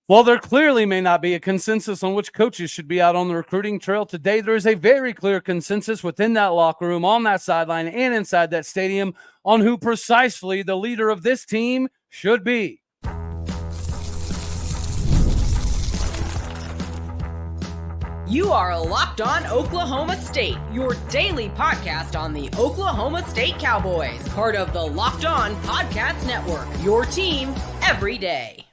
While there clearly may not be a consensus on which coaches should be out on the recruiting trail today, there is a very clear consensus within that locker room, on that sideline, and inside that stadium on who precisely the leader of this team should be. You are Locked On Oklahoma State, your daily podcast on the Oklahoma State Cowboys, part of the Locked On Podcast Network, your team every day.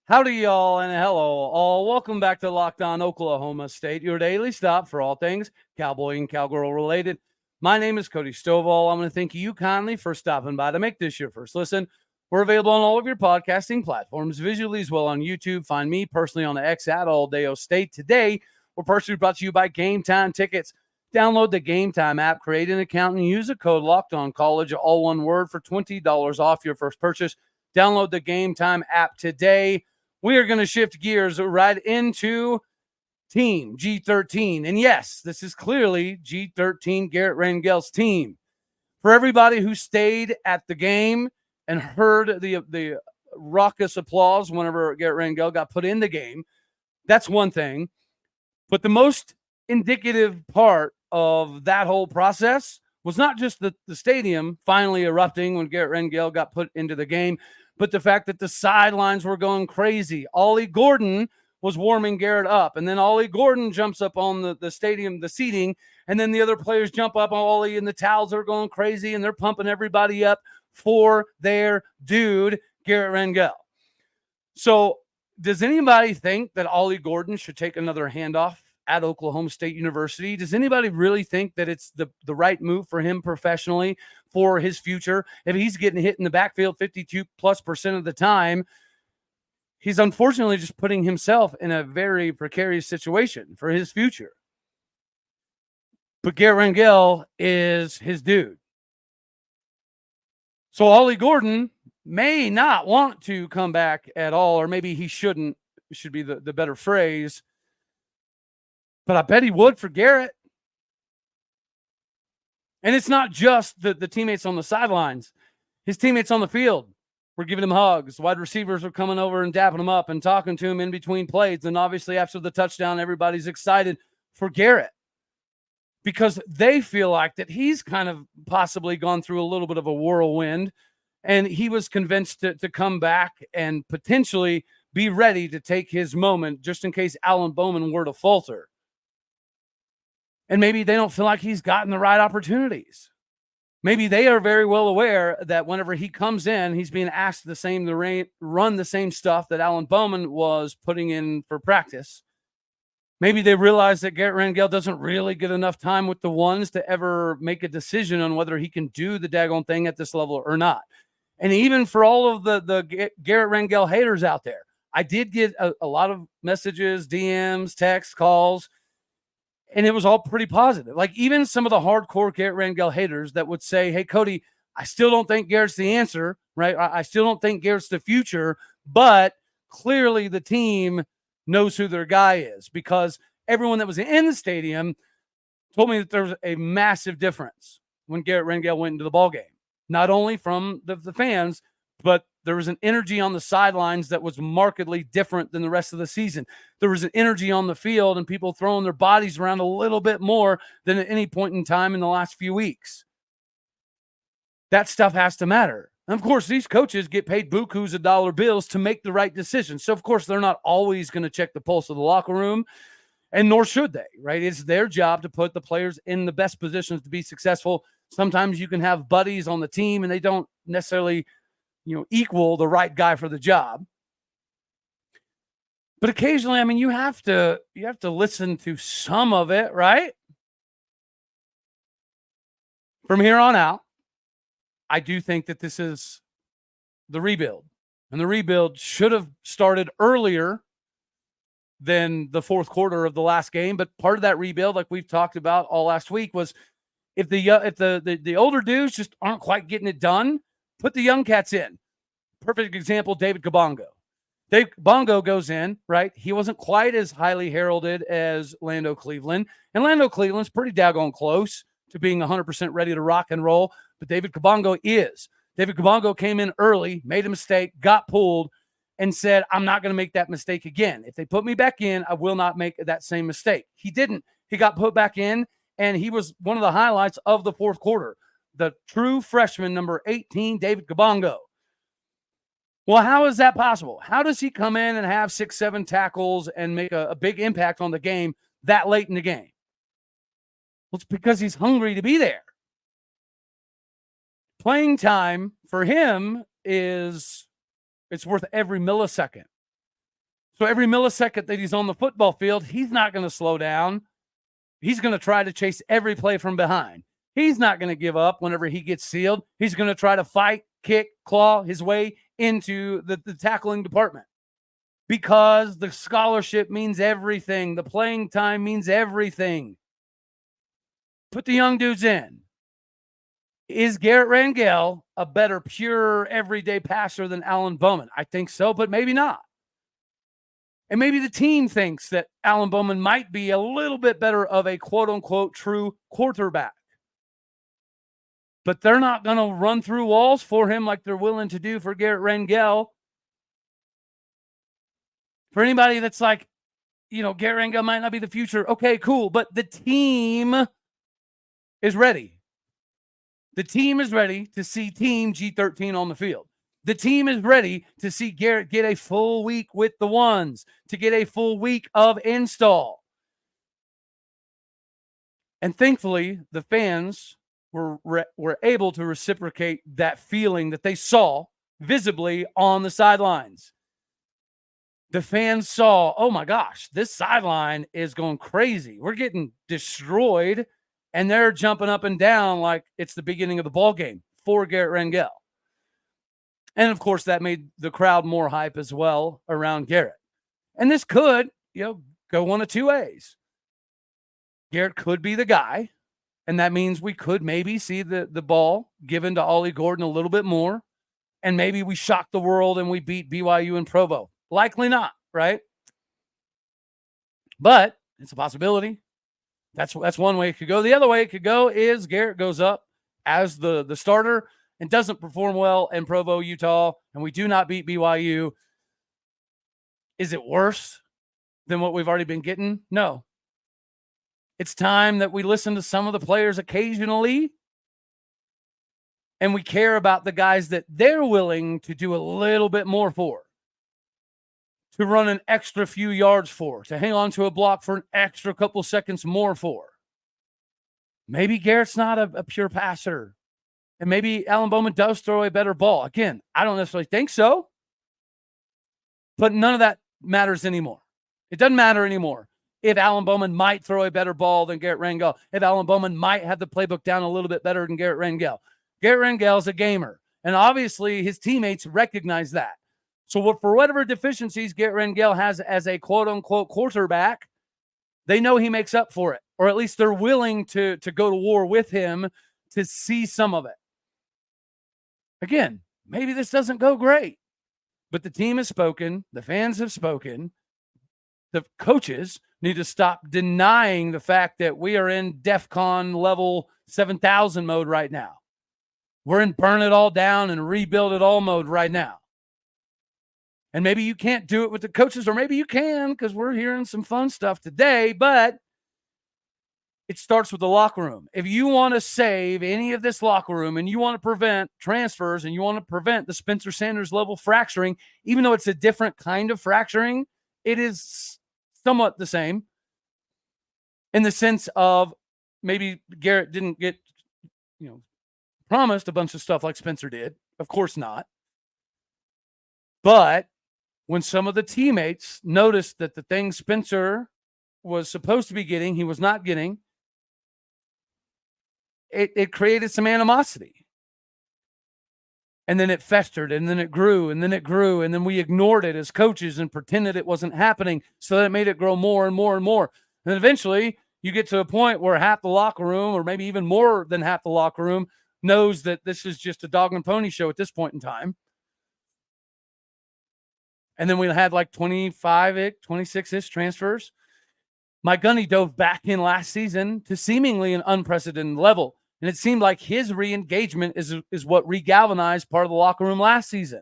Howdy, y'all, and hello, all. Welcome back to Locked On Oklahoma State, your daily stop for all things Cowboy and Cowgirl related. My name is Cody Stovall. I'm going to thank you kindly for stopping by to make this your first listen. We're available on all of your podcasting platforms, visually as well on YouTube. Find me personally on the X at All Day State. Today, we're personally brought to you by Gametime Tickets. Download the Gametime app, create an account, and use the code LOCKEDONCollege, all one word, for $20 off your first purchase. Download the Gametime app today. We are going to shift gears right into Team G13. And yes, this is clearly G13 Garret Rangel's team. For everybody who stayed at the game and heard the raucous applause whenever Garret Rangel got put in the game, that's one thing. But the most indicative part of that whole process was not just the stadium finally erupting when Garret Rangel got put into the game, but the fact that the sidelines were going crazy. Ollie Gordon was warming Garret up, and then Ollie Gordon jumps up on the stadium, the seating, and then the other players jump up on Ollie, and the towels are going crazy, and they're pumping everybody up for their dude, Garret Rangel. So does anybody think that Ollie Gordon should take another handoff at Oklahoma State University? Does anybody really think that it's the right move for him professionally for his future? If he's getting hit in the backfield 52+% of the time, he's unfortunately just putting himself in a very precarious situation for his future. But Garret Rangel is his dude. So Ollie Gordon may not want to come back at all, or maybe he shouldn't, should be the better phrase. But I bet he would for Garret. And it's not just the teammates on the sidelines. His teammates on the field were giving him hugs. Wide receivers were coming over and dapping him up and talking to him in between plays. And obviously after the touchdown, everybody's excited for Garret because they feel like that he's kind of possibly gone through a little bit of a whirlwind, and he was convinced to come back and potentially be ready to take his moment just in case Alan Bowman were to falter. And maybe they don't feel like he's gotten the right opportunities. Maybe they are very well aware that whenever he comes in, he's being asked to run the same stuff that Alan Bowman was putting in for practice. Maybe they realize that Garret Rangel doesn't really get enough time with the ones to ever make a decision on whether he can do the daggone thing at this level or not. And even for all of the Garret Rangel haters out there, I did get a lot of messages, DMs, texts, calls, and it was all pretty positive. Like even some of the hardcore Garret Rangel haters that would say, hey, Cody, I still don't think Garrett's the answer, right? I still don't think Garrett's the future, but clearly the team knows who their guy is, because everyone that was in the stadium told me that there was a massive difference when Garret Rangel went into the ballgame. Not only from the fans, but there was an energy on the sidelines that was markedly different than the rest of the season. There was an energy on the field and people throwing their bodies around a little bit more than at any point in time in the last few weeks. That stuff has to matter. And of course, these coaches get paid bukus of dollar bills to make the right decisions. So, of course, they're not always going to check the pulse of the locker room, and nor should they, right? It's their job to put the players in the best positions to be successful. Sometimes you can have buddies on the team, and they don't necessarily, equal the right guy for the job. But occasionally, you have to listen to some of it, right? From here on out, I do think that this is the rebuild. And the rebuild should have started earlier than the fourth quarter of the last game. But part of that rebuild, like we've talked about all last week, was if the older dudes just aren't quite getting it done, put the young cats in. Perfect example, David Kabongo. Dave Bongo goes in, right? He wasn't quite as highly heralded as Lando Cleveland. And Lando Cleveland's pretty daggone close to being 100% ready to rock and roll. But David Kabongo is. David Kabongo came in early, made a mistake, got pulled, and said, I'm not going to make that mistake again. If they put me back in, I will not make that same mistake. He didn't. He got put back in, and he was one of the highlights of the fourth quarter. The true freshman, number 18, David Gabongo. Well, how is that possible? How does he come in and have 6-7 tackles and make a big impact on the game that late in the game? Well, it's because he's hungry to be there. Playing time for him it's worth every millisecond. So every millisecond that he's on the football field, he's not going to slow down. He's going to try to chase every play from behind. He's not going to give up whenever he gets sealed. He's going to try to fight, kick, claw his way into the tackling department, because the scholarship means everything. The playing time means everything. Put the young dudes in. Is Garret Rangel a better pure everyday passer than Alan Bowman? I think so, but maybe not. And maybe the team thinks that Alan Bowman might be a little bit better of a quote-unquote true quarterback. But they're not going to run through walls for him like they're willing to do for Garret Rangel. For anybody that's like, Garret Rangel might not be the future. Okay, cool. But the team is ready. The team is ready to see Team G13 on the field. The team is ready to see Garret get a full week with the ones, to get a full week of install. And thankfully, the fans were able to reciprocate that feeling that they saw visibly on the sidelines. The fans saw, oh my gosh, this sideline is going crazy. We're getting destroyed, and they're jumping up and down like it's the beginning of the ball game for Garret Rangel. And of course, that made the crowd more hype as well around Garret. And this could, go one of two ways. Garret could be the guy. And that means we could maybe see the ball given to Ollie Gordon a little bit more. And maybe we shock the world and we beat BYU and Provo. Likely not, right? But it's a possibility. That's one way it could go. The other way it could go is Garret goes up as the starter and doesn't perform well in Provo, Utah, and we do not beat BYU. Is it worse than what we've already been getting? No. It's time that we listen to some of the players occasionally, and we care about the guys that they're willing to do a little bit more for, to run an extra few yards for, to hang on to a block for an extra couple seconds more for. Maybe Garrett's not a pure passer, and maybe Alan Bowman does throw a better ball. Again, I don't necessarily think so, but none of that matters anymore. It doesn't matter anymore. If Alan Bowman might throw a better ball than Garret Rangel, if Alan Bowman might have the playbook down a little bit better than Garret Rangel. Garret Rangel is a gamer, and obviously his teammates recognize that. So for whatever deficiencies Garret Rangel has as a quote-unquote quarterback, they know he makes up for it, or at least they're willing to go to war with him to see some of it. Again, maybe this doesn't go great, but the team has spoken, the fans have spoken, the coaches need to stop denying the fact that we are in DEFCON level 7,000 mode right now. We're in burn it all down and rebuild it all mode right now. And maybe you can't do it with the coaches, or maybe you can because we're hearing some fun stuff today, but it starts with the locker room. If you want to save any of this locker room and you want to prevent transfers and you want to prevent the Spencer Sanders level fracturing, even though it's a different kind of fracturing, it is somewhat the same in the sense of maybe Garret didn't get, promised a bunch of stuff like Spencer did. Of course not. But when some of the teammates noticed that the thing Spencer was supposed to be getting, he was not getting, it created some animosity. And then it festered, and then it grew, and then it grew, and then we ignored it as coaches and pretended it wasn't happening, so that it made it grow more and more and more. And then eventually you get to a point where half the locker room, or maybe even more than half the locker room, knows that this is just a dog and pony show at this point in time. And then we had like 26-ish transfers. Mike Gundy dove back in last season to seemingly an unprecedented level. And it seemed like his re-engagement is what regalvanized part of the locker room last season.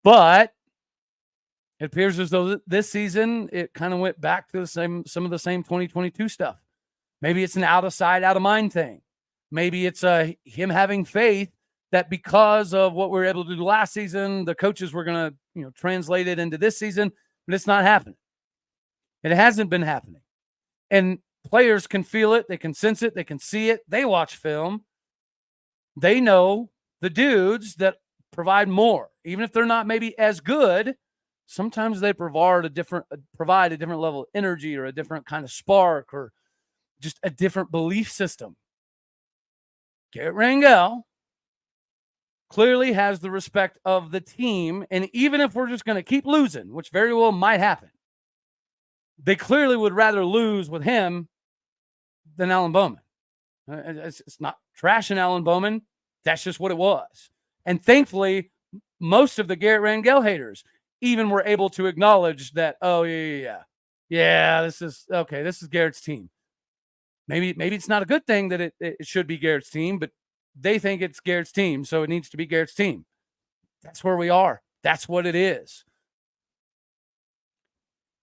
But it appears as though this season it kind of went back to some of the same 2022 stuff. Maybe it's an out of sight, out of mind thing. Maybe it's him having faith that because of what we were able to do last season, the coaches were going to translate it into this season, but it's not happening. It hasn't been happening. And players can feel it. They can sense it. They can see it. They watch film. They know the dudes that provide more. Even if they're not maybe as good, sometimes they provide a different level of energy or a different kind of spark or just a different belief system. Garret Rangel clearly has the respect of the team. And even if we're just going to keep losing, which very well might happen, they clearly would rather lose with him than Alan Bowman. It's not trashing Alan Bowman. That's just what it was. And thankfully, most of the Garret Rangel haters even were able to acknowledge that, oh, yeah, this is okay. This is Garrett's team. Maybe it's not a good thing that it should be Garrett's team, but they think it's Garrett's team, so it needs to be Garrett's team. That's where we are. That's what it is.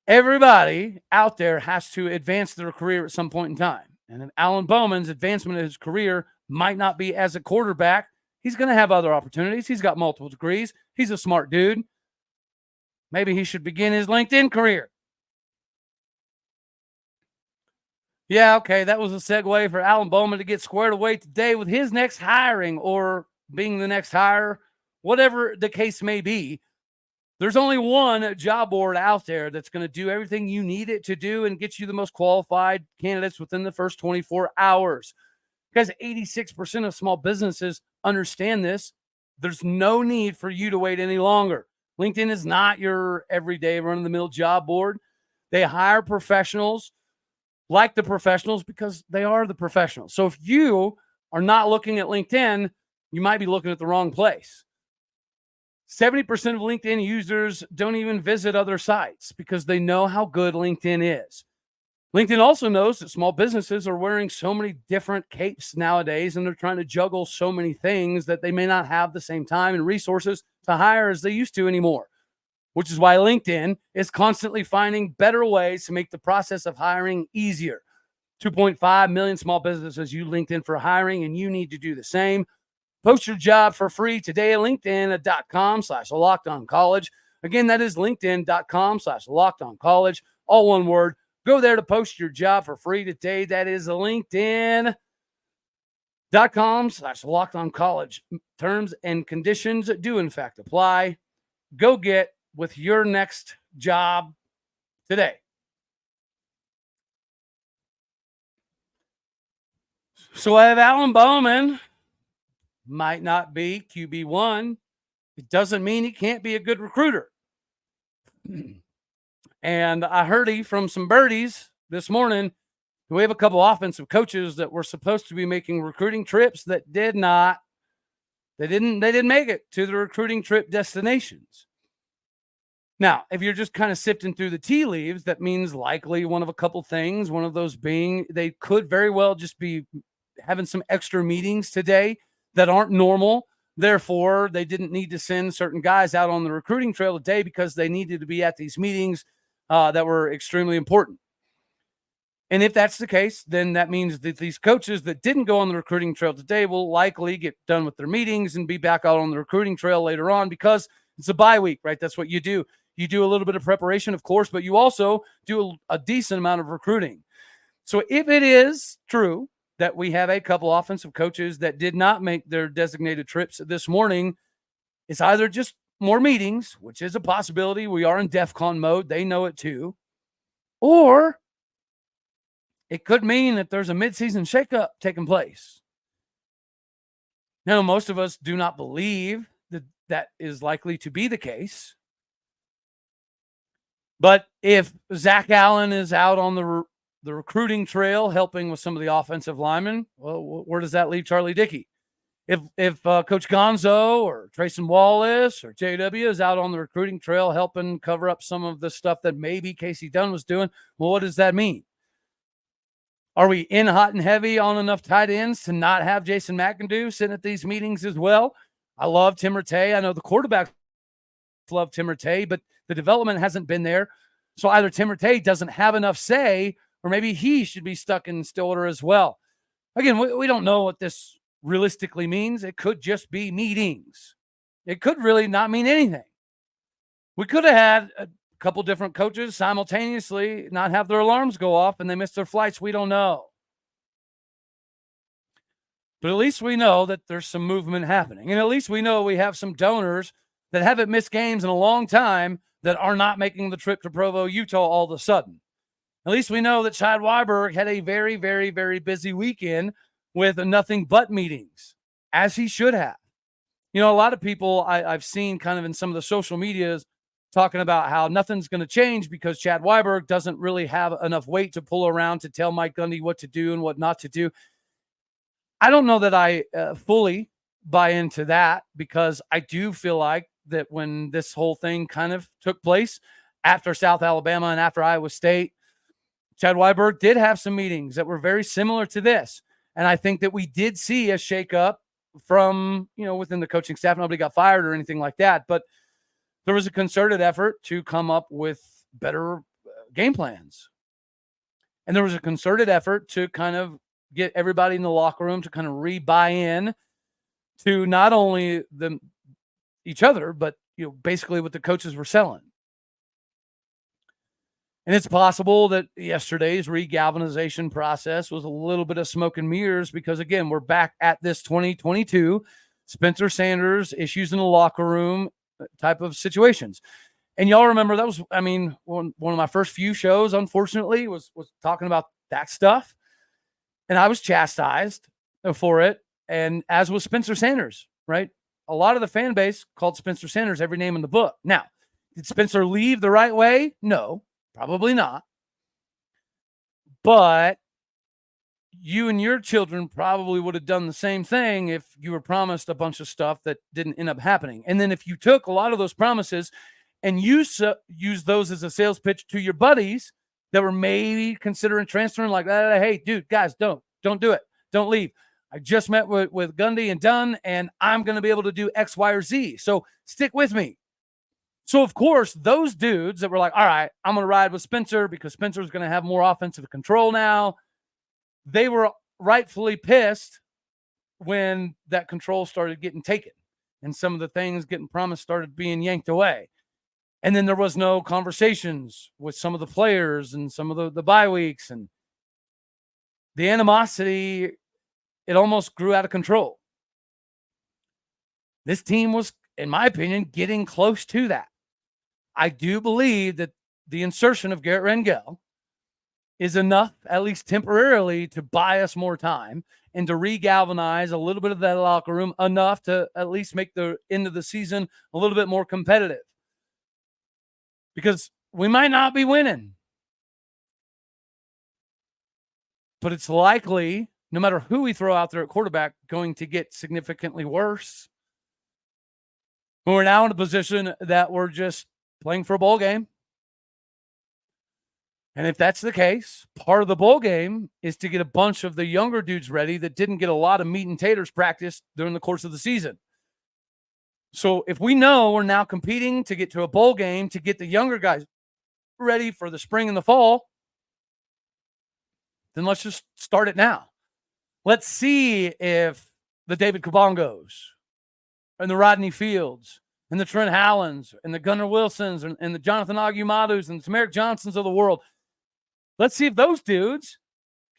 Everybody out there has to advance their career at some point in time. And Alan Bowman's advancement of his career might not be as a quarterback. He's going to have other opportunities. He's got multiple degrees. He's a smart dude. Maybe he should begin his LinkedIn career. Yeah, okay, that was a segue for Alan Bowman to get squared away today with his next hiring or being the next hire, whatever the case may be. There's only one job board out there that's going to do everything you need it to do and get you the most qualified candidates within the first 24 hours. Because 86% of small businesses understand this. There's no need for you to wait any longer. LinkedIn is not your everyday run-of-the-mill job board. They hire professionals like the professionals because they are the professionals. So if you are not looking at LinkedIn, you might be looking at the wrong place. 70% of LinkedIn users don't even visit other sites because they know how good LinkedIn is. LinkedIn also knows that small businesses are wearing so many different capes nowadays, and they're trying to juggle so many things that they may not have the same time and resources to hire as they used to anymore, which is why LinkedIn is constantly finding better ways to make the process of hiring easier. 2.5 million small businesses use LinkedIn for hiring, and you need to do the same. Post your job for free today at linkedin.com/LockedOnCollege. Again, that is linkedin.com/LockedOnCollege. All one word. Go there to post your job for free today. That is linkedin.com/LockedOnCollege. Terms and conditions do in fact apply. Go get with your next job today. So I have Alan Bowman. Might not be QB1. It doesn't mean he can't be a good recruiter. And I heard from some birdies this morning. We have a couple offensive coaches that were supposed to be making recruiting trips that did not. They didn't make it to the recruiting trip destinations. Now, if you're just kind of sifting through the tea leaves, that means likely one of a couple things. One of those being they could very well just be having some extra meetings today that aren't normal. Therefore, they didn't need to send certain guys out on the recruiting trail today because they needed to be at these meetings that were extremely important. And if that's the case, then that means that these coaches that didn't go on the recruiting trail today will likely get done with their meetings and be back out on the recruiting trail later on because it's a bye week, right? That's what you do. You do a little bit of preparation, of course, but you also do a decent amount of recruiting. So if it is true that we have a couple offensive coaches that did not make their designated trips this morning, it's either just more meetings, which is a possibility. We are in DEFCON mode. They know it too. Or it could mean that there's a midseason shakeup taking place. Now, most of us do not believe that that is likely to be the case. But if Zach Allen is out on the recruiting trail helping with some of the offensive linemen, well, where does that leave Charlie Dickey? If Coach Gonzo or Trayson Wallace or JW is out on the recruiting trail helping cover up some of the stuff that maybe Casey Dunn was doing, well, what does that mean? Are we in hot and heavy on enough tight ends to not have Jason McIndoe sitting at these meetings as well? I love Tim Rattay. I know the quarterbacks love Tim Rattay, but the development hasn't been there. So either Tim Rattay doesn't have enough say, or maybe he should be stuck in Stillwater as well. Again, we don't know what this realistically means. It could just be meetings. It could really not mean anything. We could have had a couple different coaches simultaneously not have their alarms go off and they miss their flights. We don't know. But at least we know that there's some movement happening. And at least we know we have some donors that haven't missed games in a long time that are not making the trip to Provo, Utah all of a sudden. At least we know that Chad Weiberg had a very, very, very busy weekend with nothing but meetings, as he should have. You know, a lot of people I've seen kind of in some of the social medias talking about how nothing's going to change because Chad Weiberg doesn't really have enough weight to pull around to tell Mike Gundy what to do and what not to do. I don't know that I fully buy into that, because I do feel like that when this whole thing kind of took place after South Alabama and after Iowa State, Chad Weiberg did have some meetings that were very similar to this. And I think that we did see a shakeup from, you know, within the coaching staff. Nobody got fired or anything like that, but there was a concerted effort to come up with better game plans. And there was a concerted effort to kind of get everybody in the locker room to kind of re-buy in to not only each other, but, you know, basically what the coaches were selling. And it's possible that yesterday's regalvanization process was a little bit of smoke and mirrors, because, again, we're back at this 2022 Spencer Sanders issues in the locker room type of situations. And y'all remember that was, I mean, one of my first few shows, unfortunately, was talking about that stuff. And I was chastised for it, and as was Spencer Sanders, right? A lot of the fan base called Spencer Sanders every name in the book. Now, did Spencer leave the right way? No, probably not. But you and your children probably would have done the same thing if you were promised a bunch of stuff that didn't end up happening. And then if you took a lot of those promises and use those as a sales pitch to your buddies that were maybe considering transferring, like, hey, dude, guys, don't do it. Don't leave. I just met with Gundy and Dunn, and I'm going to be able to do X, Y, or Z. So stick with me. So, of course, those dudes that were like, all right, I'm going to ride with Spencer because Spencer's going to have more offensive control now, they were rightfully pissed when that control started getting taken and some of the things getting promised started being yanked away. And then there was no conversations with some of the players and some of the bye weeks, and the animosity, it almost grew out of control. This team was, in my opinion, getting close to that. I do believe that the insertion of Garret Rangel is enough, at least temporarily, to buy us more time and to regalvanize a little bit of that locker room enough to at least make the end of the season a little bit more competitive. Because we might not be winning, but it's likely, no matter who we throw out there at quarterback, going to get significantly worse. We're now in a position that we're just playing for a bowl game. And if that's the case, part of the bowl game is to get a bunch of the younger dudes ready that didn't get a lot of meat and taters practice during the course of the season. So if we know we're now competing to get to a bowl game, to get the younger guys ready for the spring and the fall, then let's just start it now. Let's see if the David Kabongos and the Rodney Fields and the Trent Howlands and the Gunnar Wilsons and the Jonathan Agumadus and the Tamarick Johnsons of the world, let's see if those dudes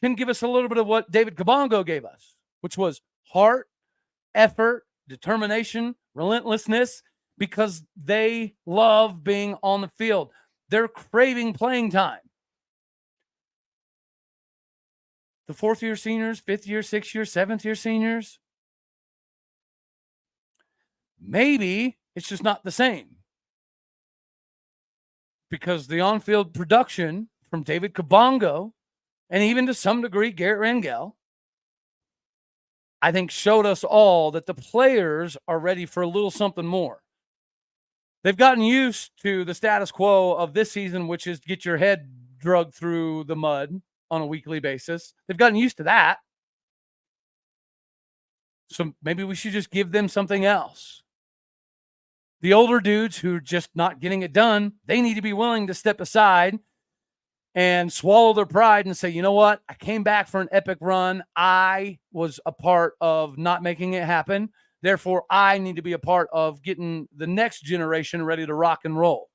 can give us a little bit of what David Kabongo gave us, which was heart, effort, determination, relentlessness, because they love being on the field. They're craving playing time. The fourth-year seniors, fifth-year, sixth-year, seventh-year seniors, maybe it's just not the same. Because the on-field production from David Kabongo, and even to some degree Garret Rangel, I think showed us all that the players are ready for a little something more. They've gotten used to the status quo of this season, which is get your head drugged through the mud on a weekly basis. They've gotten used to that. So maybe we should just give them something else. The older dudes who are just not getting it done, they need to be willing to step aside and swallow their pride and say, you know what? I came back for an epic run. I was a part of not making it happen. Therefore, I need to be a part of getting the next generation ready to rock and roll.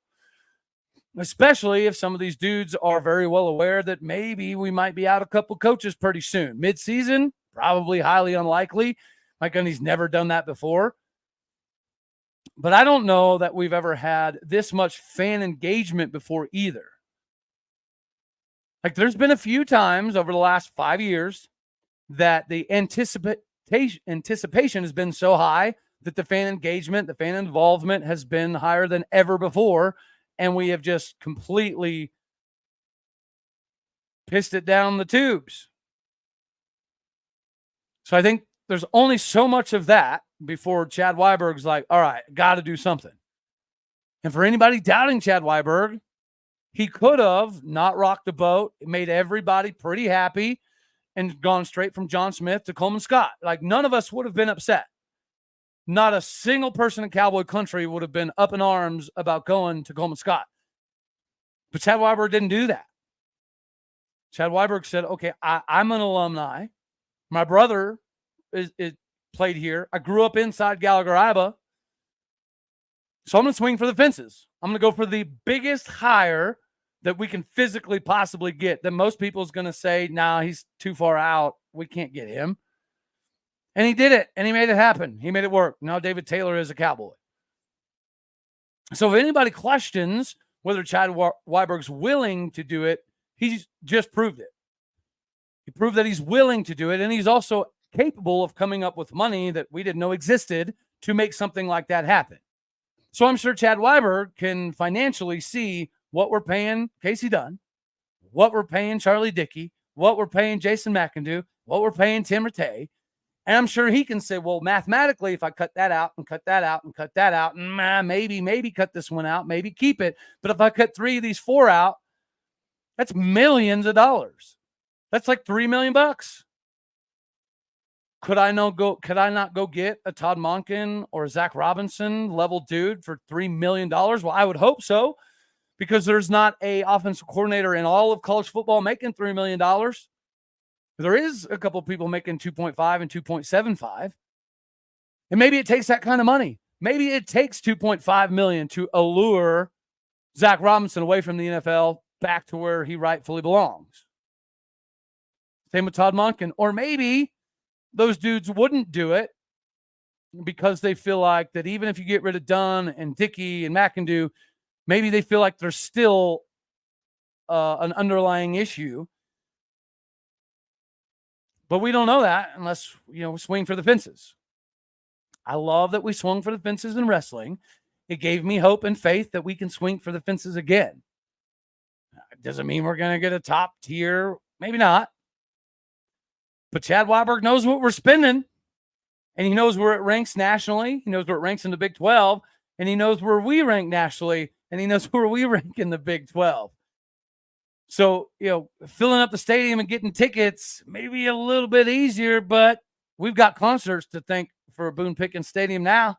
Especially if some of these dudes are very well aware that maybe we might be out a couple coaches pretty soon. Mid-season, probably highly unlikely. Mike Gundy's never done that before. But I don't know that we've ever had this much fan engagement before either. Like, there's been a few times over the last 5 years that the anticipation has been so high that the fan engagement, the fan involvement has been higher than ever before, and we have just completely pissed it down the tubes. So I think there's only so much of that before Chad Weiberg's like, all right, got to do something. And for anybody doubting Chad Weiberg, he could have not rocked the boat, made everybody pretty happy, and gone straight from John Smith to Coleman Scott. Like, none of us would have been upset. Not a single person in Cowboy country would have been up in arms about going to Coleman Scott. But Chad Weiberg didn't do that. Chad Weiberg said, okay, I'm an alumni. My brother is played here. I grew up inside Gallagher-Iba. So I'm going to swing for the fences. I'm going to go for the biggest hire that we can physically possibly get, that most people is going to say, nah, he's too far out. We can't get him. And he did it, and he made it happen. He made it work. Now David Taylor is a Cowboy. So if anybody questions whether Chad Weiberg's willing to do it, he's just proved it. He proved that he's willing to do it, and he's also capable of coming up with money that we didn't know existed to make something like that happen. So I'm sure Chad Weiberg can financially see what we're paying Casey Dunn, what we're paying Charlie Dickey, what we're paying Jason McIndoe, what we're paying Tim Rattay. And I'm sure he can say, well, mathematically, if I cut that out and cut that out and cut that out, maybe cut this one out, maybe keep it. But if I cut 3 of these 4 out, that's millions of dollars. That's like $3 million. Could I not go get a Todd Monken or a Zach Robinson level dude for $3 million? Well, I would hope so, because there's not a offensive coordinator in all of college football making $3 million. There is a couple of people making 2.5 and 2.75. And maybe it takes that kind of money. Maybe it takes 2.5 million to allure Zach Robinson away from the NFL back to where he rightfully belongs. Same with Todd Monken. Or maybe those dudes wouldn't do it because they feel like that even if you get rid of Dunn and Dickey and McIndoe, maybe they feel like there's still an underlying issue. But we don't know that unless, we swing for the fences. I love that we swung for the fences in wrestling. It gave me hope and faith that we can swing for the fences again. Does it mean we're going to get a top tier? Maybe not. But Chad Weiberg knows what we're spending, and he knows where it ranks nationally. He knows where it ranks in the Big 12, and he knows where we rank nationally, and he knows where we rank in the Big 12. So, filling up the stadium and getting tickets may be a little bit easier, but we've got concerts to thank for Boone Pickens Stadium now.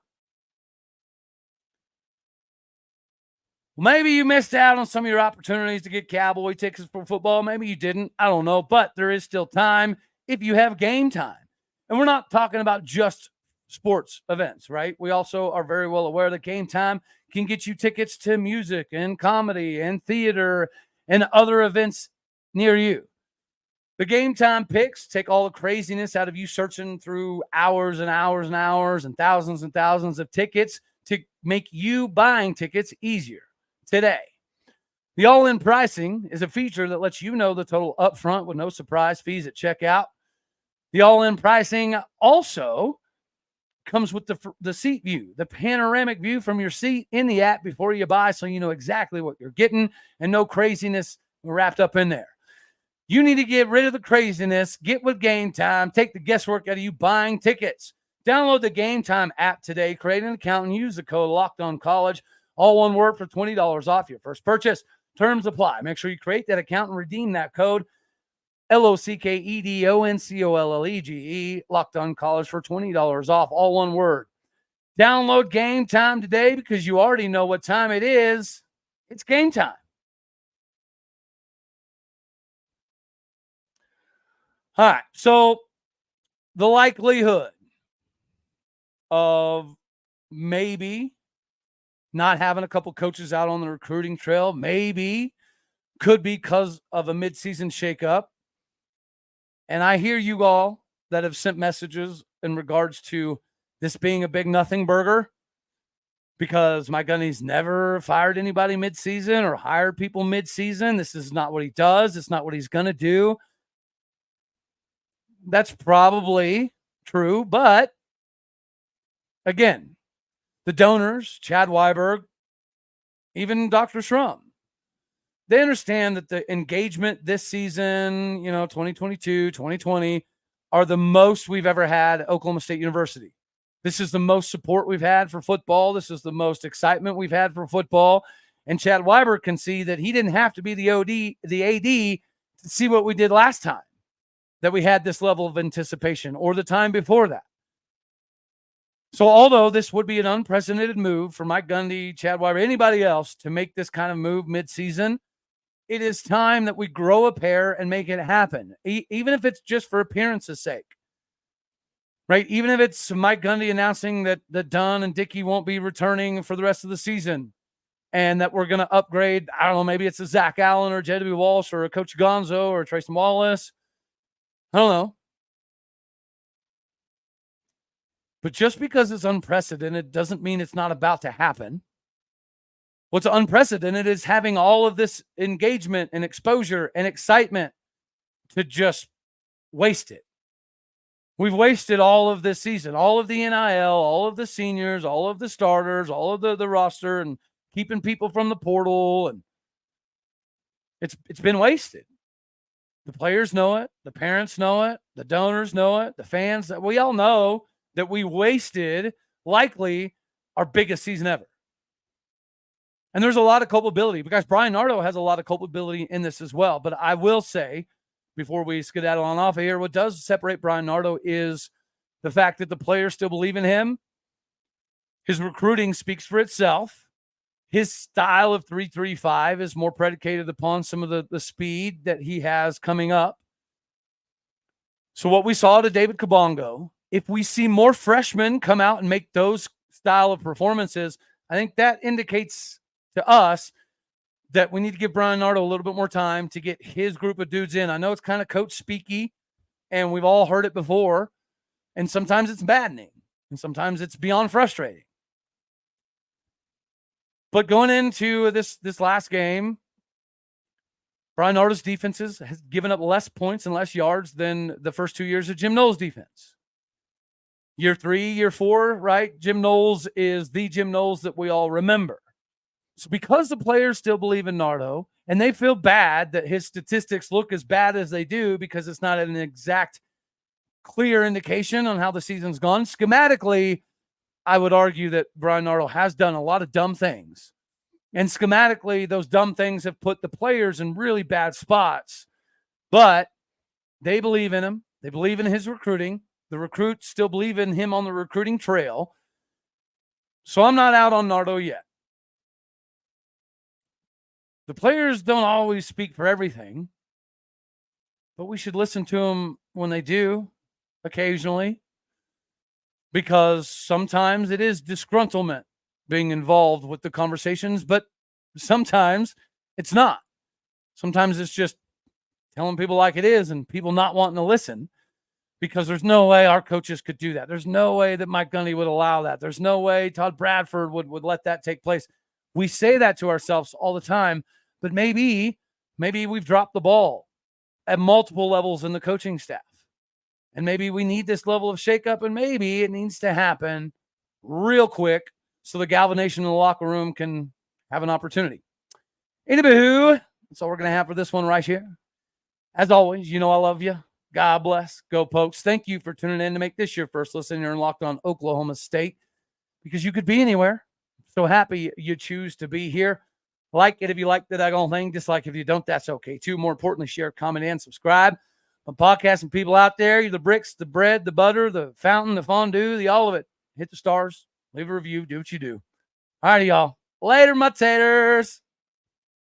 Maybe you missed out on some of your opportunities to get Cowboy tickets for football. Maybe you didn't. I don't know, but there is still time if you have Game Time. And we're not talking about just sports events, right? We also are very well aware that Game Time can get you tickets to music and comedy and theater and other events near you. The Game Time picks take all the craziness out of you searching through hours and hours and hours and thousands of tickets to make you buying tickets easier today. The all-in pricing is a feature that lets you know the total upfront with no surprise fees at checkout. The all-in pricing also comes with the seat view, the panoramic view from your seat in the app before you buy, so you know exactly what you're getting and no craziness wrapped up in there. You need to get rid of the craziness, get with Game Time, take the guesswork out of you buying tickets. Download the Game Time app today, create an account, and use the code LOCKEDONCollege, all one word, for $20 off your first purchase. Terms apply. Make sure you create that account and redeem that code, LOCKEDONCOLLEGE, Locked On College, for $20 off, all one word. Download Gametime today because you already know what time it is. It's game time. All right, so the likelihood of maybe not having a couple coaches out on the recruiting trail, maybe could be because of a midseason shakeup. And I hear you all that have sent messages in regards to this being a big nothing burger because Mike Gundy's never fired anybody midseason or hired people midseason. This is not what he does. It's not what he's going to do. That's probably true. But again, the donors, Chad Weiberg, even Dr. Schrum, they understand that the engagement this season, 2022, 2020, are the most we've ever had at Oklahoma State University. This is the most support we've had for football. This is the most excitement we've had for football. And Chad Weiberg can see that he didn't have to be the AD to see what we did last time, that we had this level of anticipation, or the time before that. So although this would be an unprecedented move for Mike Gundy, Chad Weiberg, anybody else to make this kind of move midseason, it is time that we grow a pair and make it happen, even if it's just for appearance's sake, right? Even if it's Mike Gundy announcing that Dunn and Dickey won't be returning for the rest of the season and that we're going to upgrade, I don't know, maybe it's a Zach Allen or J.W. Walsh or a Coach Gonzo or Trayson Wallace. I don't know. But just because it's unprecedented doesn't mean it's not about to happen. What's unprecedented is having all of this engagement and exposure and excitement to just waste it. We've wasted all of this season, all of the NIL, all of the seniors, all of the starters, all of the roster, and keeping people from the portal. And it's been wasted. The players know it. The parents know it. The donors know it. The fans, that we all know that we wasted likely our biggest season ever. And there's a lot of culpability because Brian Nardo has a lot of culpability in this as well. But I will say, before we skedaddle on off of here, what does separate Brian Nardo is the fact that the players still believe in him. His recruiting speaks for itself. His style of 3-3-5 is more predicated upon some of the speed that he has coming up. So what we saw to David Kabongo, if we see more freshmen come out and make those style of performances, I think that indicates to us that we need to give Brian Nardo a little bit more time to get his group of dudes in. I know it's kind of coach speaky, and we've all heard it before, and sometimes it's maddening, and sometimes it's beyond frustrating. But going into this last game, Brian Nardo's defenses has given up less points and less yards than the first 2 years of Jim Knowles' defense. Year 3, year 4, right? Jim Knowles is the Jim Knowles that we all remember. So because the players still believe in Nardo, and they feel bad that his statistics look as bad as they do because it's not an exact, clear indication on how the season's gone. Schematically, I would argue that Brian Nardo has done a lot of dumb things. And schematically, those dumb things have put the players in really bad spots. But they believe in him. They believe in his recruiting. The recruits still believe in him on the recruiting trail. So I'm not out on Nardo yet. The players don't always speak for everything, but we should listen to them when they do, occasionally, because sometimes it is disgruntlement being involved with the conversations, but sometimes it's not. Sometimes it's just telling people like it is and people not wanting to listen because there's no way our coaches could do that. There's no way that Mike Gundy would allow that. There's no way Todd Bradford would let that take place. We say that to ourselves all the time, but maybe we've dropped the ball at multiple levels in the coaching staff. And maybe we need this level of shakeup, and maybe it needs to happen real quick so the galvanization in the locker room can have an opportunity. Anywho, that's all we're going to have for this one right here. As always, you know I love you. God bless. Go Pokes. Thank you for tuning in to make this your first listen. You're Locked On Oklahoma State because you could be anywhere. So happy you choose to be here. Like it if you like the daggone thing. Dislike if you don't, that's okay too. More importantly, share, comment, and subscribe. I'm podcasting people out there. You're the bricks, the bread, the butter, the fountain, the fondue, the all of it. Hit the stars. Leave a review. Do what you do. All righty, y'all. Later, my taters.